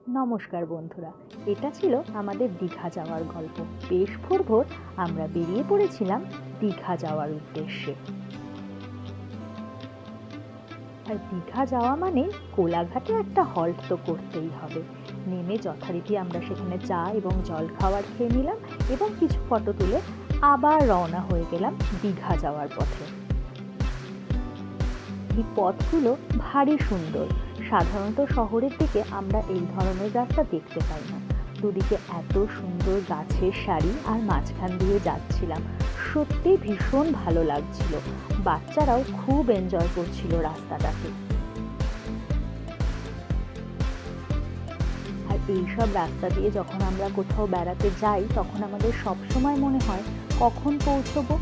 নমস্কার বন্ধুরা, এটা ছিল আমাদের দীঘা যাওয়ার গল্প। বেশ ভোর ভোর আমরা বেরিয়ে পড়েছিলাম দীঘা যাওয়ার উদ্দেশ্যে। আর দীঘা যাওয়া মানে কোলাঘাটে একটা হল্ট তো করতেই হবে। নেমে যথারীতি আমরা সেখানে চা এবং জল খাবার খেয়ে নিলাম এবং কিছু ফটো তুলে আবার রওনা হয়ে গেলাম দীঘা যাওয়ার পথে। এই পথগুলো ভারী সুন্দর। সাধারণত শহরের দিকে আমরা এই ধরনের রাস্তা দেখতে পাই না। দুদিকে এত সুন্দর গাছের সারি আর মাঝখান দিয়ে যাচ্ছিলাম, সত্যি ভীষণ ভালো লাগছিল। বাচ্চারাও খুব এনজয় করছিল রাস্তাটাকে। আর এইসব রাস্তা দিয়ে যখন আমরা কোথাও বেড়াতে যাই তখন আমাদের সবসময় মনে হয় কখন পৌঁছবো।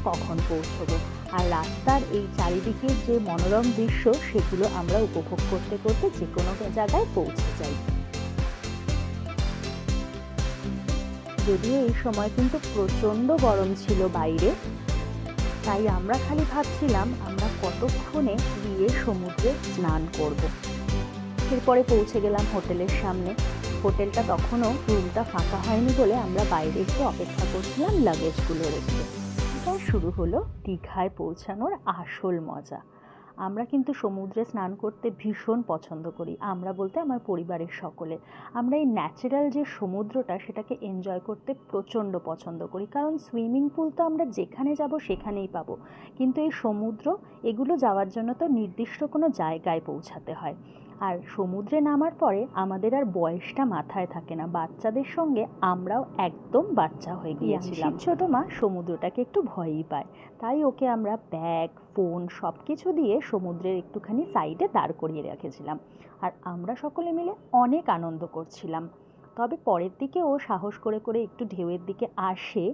আর রাস্তার এই চারিদিকের যে মনোরম দৃশ্য সেগুলো আমরা উপভোগ করতে করতে যে কোনো জায়গায় পৌঁছে যাই। যদিও এই সময় কিন্তু প্রচণ্ড গরম ছিল বাইরে, তাই আমরা খালি ভাবছিলাম আমরা কতক্ষণে গিয়ে সমুদ্রে স্নান করব। এরপরে পৌঁছে গেলাম হোটেলের সামনে। হোটেলটা তখনও রুমটা ফাঁকা হয়নি বলে আমরা বাইরে একটু অপেক্ষা করছিলাম লাগেজগুলো রেখে। এবার শুরু হলো দীঘায় পৌঁছানোর আসল মজা। আমরা কিন্তু সমুদ্রে স্নান করতে ভীষণ পছন্দ করি। আমরা বলতে আমার পরিবারের সকলে। আমরা এই ন্যাচারাল যে সমুদ্রটা সেটাকে এনজয় করতে প্রচণ্ড পছন্দ করি, কারণ সুইমিং পুল তো আমরা যেখানে যাব সেখানেই পাবো, কিন্তু এই সমুদ্র এগুলো যাওয়ার জন্য তো নির্দিষ্ট কোনো জায়গায় পৌঁছাতে হয়। আর সমুদ্রে নামার পরে আমাদের আর বয়সটা মাথায় থাকে না। বাচ্চাদের সঙ্গে আমরাও একদম বাচ্চা হয়ে গিয়েছিলাম। ছোট মা সমুদ্রটাকে একটু ভয়ই পায়, তাই ওকে আমরা ব্যাগ, ফোন সব কিছু দিয়ে সমুদ্রের একটুখানি সাইডে দাঁড় করিয়ে রেখেছিলাম। আর আমরা সকলে মিলে অনেক আনন্দ করছিলাম। তবে পরের দিকে ও সাহস করে করে একটু ঢেউয়ের দিকে আসে।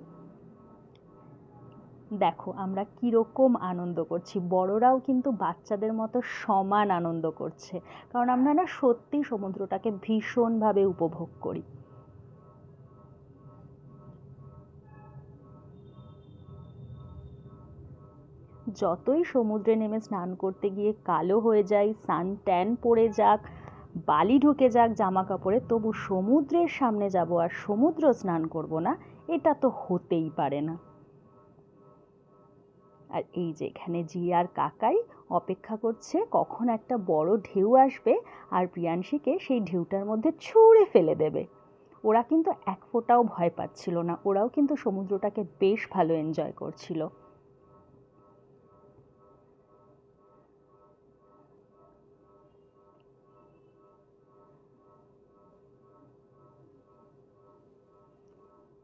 দেখো আমরা কীরকম আনন্দ করছি, বড়রাও কিন্তু বাচ্চাদের মতো সমান আনন্দ করছে, কারণ আমরা না সত্যি সমুদ্রটাকে ভীষণভাবে উপভোগ করি। যতই সমুদ্রে নেমে স্নান করতে গিয়ে কালো হয়ে যায়, সান ট্যান পড়ে যাক, বালি ঢুকে যাক জামা কাপড়ে, তবু সমুদ্রের সামনে যাব আর সমুদ্র স্নান করব না, এটা তো হতেই পারে না। আর এই যে এখানে জি আর কাকাই অপেক্ষা করছে কখন একটা বড় ঢেউ আসবে আর প্রিয়াংশীকে সেই ঢেউটার মধ্যে ছুঁড়ে ফেলে দেবে। ওরা কিন্তু এক ফোঁটাও ভয় পাচ্ছিল না, ওরাও কিন্তু সমুদ্রটাকে বেশ ভালো এনজয় করছিল।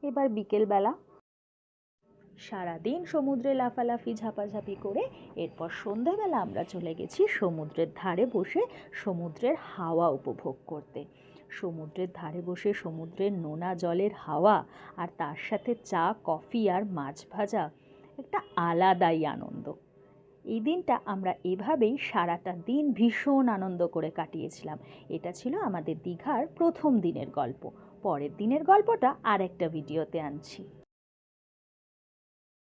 এবার বিকেলবেলা সারাদিন সমুদ্রে লাফালাফি ঝাপাঝাপি করে এরপর সন্ধ্যাবেলা আমরা চলে গেছি সমুদ্রের ধারে বসে সমুদ্রের হাওয়া উপভোগ করতে। সমুদ্রের ধারে বসে সমুদ্রের নোনা জলের হাওয়া আর তার সাথে চা, কফি আর মাছ ভাজা, একটা আলাদাই আনন্দ। এই দিনটা আমরা এভাবেই সারাটা দিন ভীষণ আনন্দ করে কাটিয়েছিলাম। এটা ছিল আমাদের দীঘার প্রথম দিনের গল্প। পরের দিনের গল্পটা আর একটা ভিডিওতে আনছি।